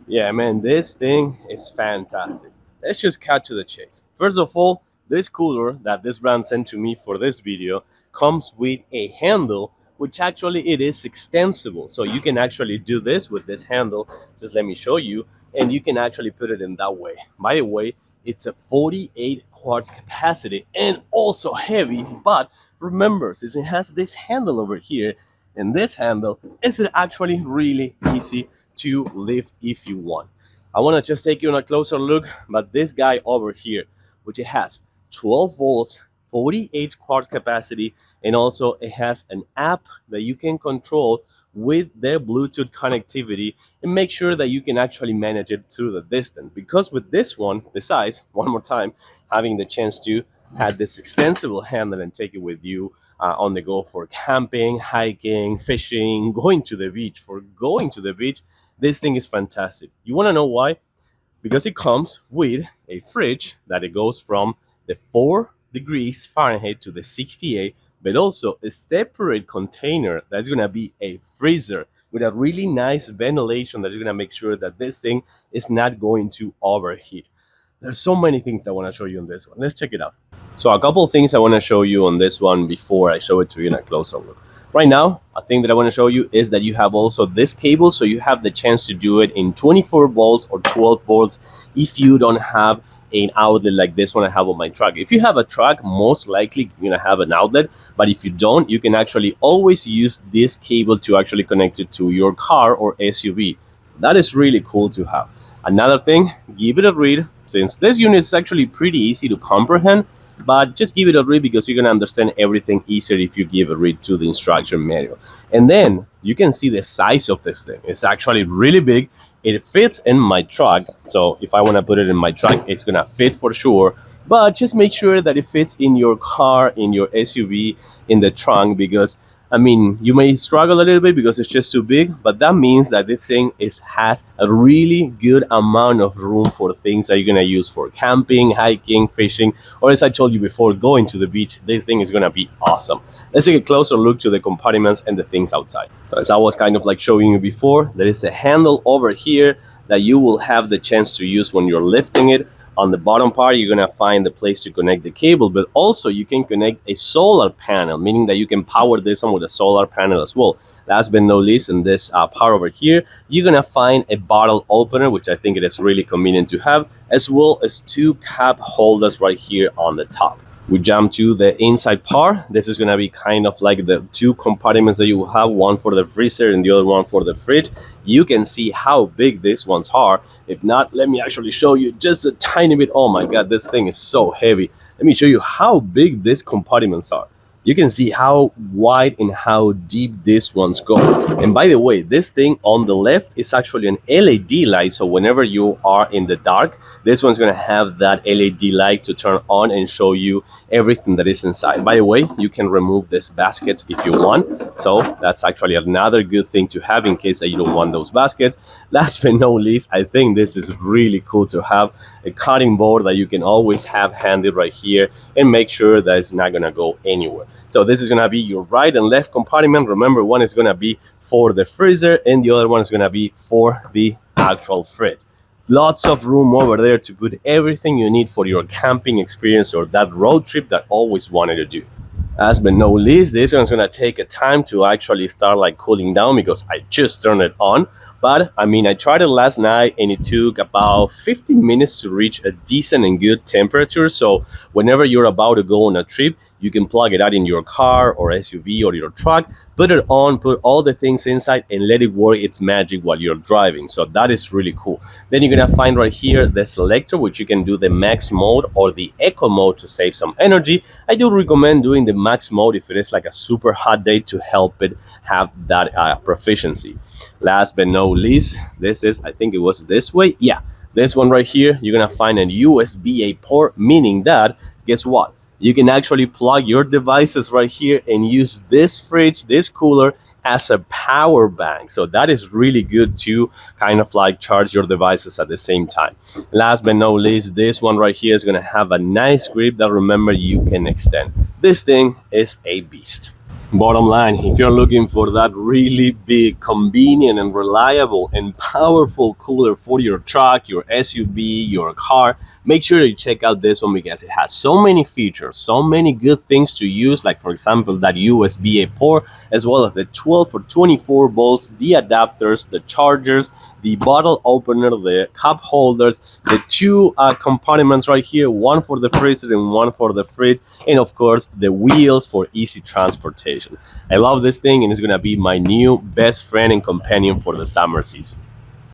Yeah, man, this thing is fantastic. Let's just cut to the chase. First of all, this cooler that this brand sent to me for this video comes with a handle, which actually it is extensible. So you can actually do this with this handle. Just let me show you. And you can actually put it in that way. By the way, it's a 48 quarts capacity and also heavy. But remember, since it has this handle over here, and this handle is actually really easy to lift if you want. I want to just take you on a closer look, but this guy over here, which it has 12 volts, 48 quarts capacity, and also it has an app that you can control with the Bluetooth connectivity and make sure that you can actually manage it through the distance. Because with this one, besides, one more time, having the chance to have this extensible handle and take it with you on the go for camping, hiking, fishing, going to the beach. For going to the beach, this thing is fantastic. You want to know why? Because it comes with a fridge that it goes from the 4 degrees Fahrenheit to the 68, but also a separate container that's going to be a freezer with a really nice ventilation that is going to make sure that this thing is not going to overheat. There's so many things I want to show you on this one. Let's check it out. So a couple of things I want to show you on this one before I show it to you in a closer look. Right now, a thing that I want to show you is that you have also this cable, so you have the chance to do it in 24 volts or 12 volts if you don't have an outlet like this one I have on my truck. If you have a truck, most likely you're going to have an outlet, but if you don't, you can actually always use this cable to actually connect it to your car or SUV. So that is really cool to have. Another thing, give it a read. Since this unit is actually pretty easy to comprehend, but just give it a read because you're going to understand everything easier if you give a read to the instruction manual. And then you can see the size of this thing. It's actually really big. It fits in my truck. So if I want to put it in my truck, it's going to fit for sure. But just make sure that it fits in your car, in your SUV, in the trunk, because I mean, you may struggle a little bit because it's just too big, but that means that this thing has a really good amount of room for things that you're gonna use for camping, hiking, fishing, or as I told you before, going to the beach. This thing is gonna be awesome. Let's take a closer look to the compartments and the things outside. So as I was kind of like showing you before, there is a handle over here that you will have the chance to use when you're lifting it. On the bottom part, you're gonna find the place to connect the cable, but also you can connect a solar panel, meaning that you can power this one with a solar panel as well. Last but not least, in this part over here, you're gonna find a bottle opener, which I think it is really convenient to have, as well as 2 cup holders right here on the top. We jump to the inside part. This is going to be kind of like the 2 compartments that you will have, one for the freezer and the other one for the fridge. You can see how big these ones are. If not, let me actually show you just a tiny bit. Oh my god, this thing is so heavy. Let me show you how big these compartments are. You can see how wide and how deep these ones go. And by the way, this thing on the left is actually an LED light. So whenever you are in the dark, this one's going to have that LED light to turn on and show you everything that is inside. By the way, you can remove this basket if you want. So that's actually another good thing to have in case that you don't want those baskets. Last but not least, I think this is really cool to have a cutting board that you can always have handy right here and make sure that it's not going to go anywhere. So this is going to be your right and left compartment. Remember, one is going to be for the freezer and the other one is going to be for the actual fridge. Lots of room over there to put everything you need for your camping experience or that road trip that always wanted to do. Last but not least, this one's gonna take a time to actually start like cooling down because I just turned it on. But I mean, I tried it last night and it took about 15 minutes to reach a decent and good temperature. So whenever you're about to go on a trip, you can plug it out in your car or SUV or your truck, put it on, put all the things inside and let it work its magic while you're driving. So that is really cool. Then you're gonna find right here the selector, which you can do the max mode or the eco mode to save some energy. I do recommend doing the max mode if it is like a super hot day to help it have that proficiency. Last but not least, this is, I think it was this way. Yeah, this one right here, you're gonna find a USB-A port, meaning that, guess what? You can actually plug your devices right here and use this fridge, this cooler, as a power bank. So that is really good to kind of like charge your devices at the same time. Last but not least, this one right here is going to have a nice grip that, remember, you can extend. This thing is a beast. Bottom line, if you're looking for that really big, convenient, and reliable and powerful cooler for your truck, your SUV, your car, make sure you check out this one because it has so many features, so many good things to use, like, for example, that USB-A port, as well as the 12 or 24 volts, the adapters, the chargers, the bottle opener, the cup holders, the two compartments right here, one for the freezer and one for the fridge, and of course the wheels for easy transportation. I love this thing, and it's gonna be my new best friend and companion for the summer season.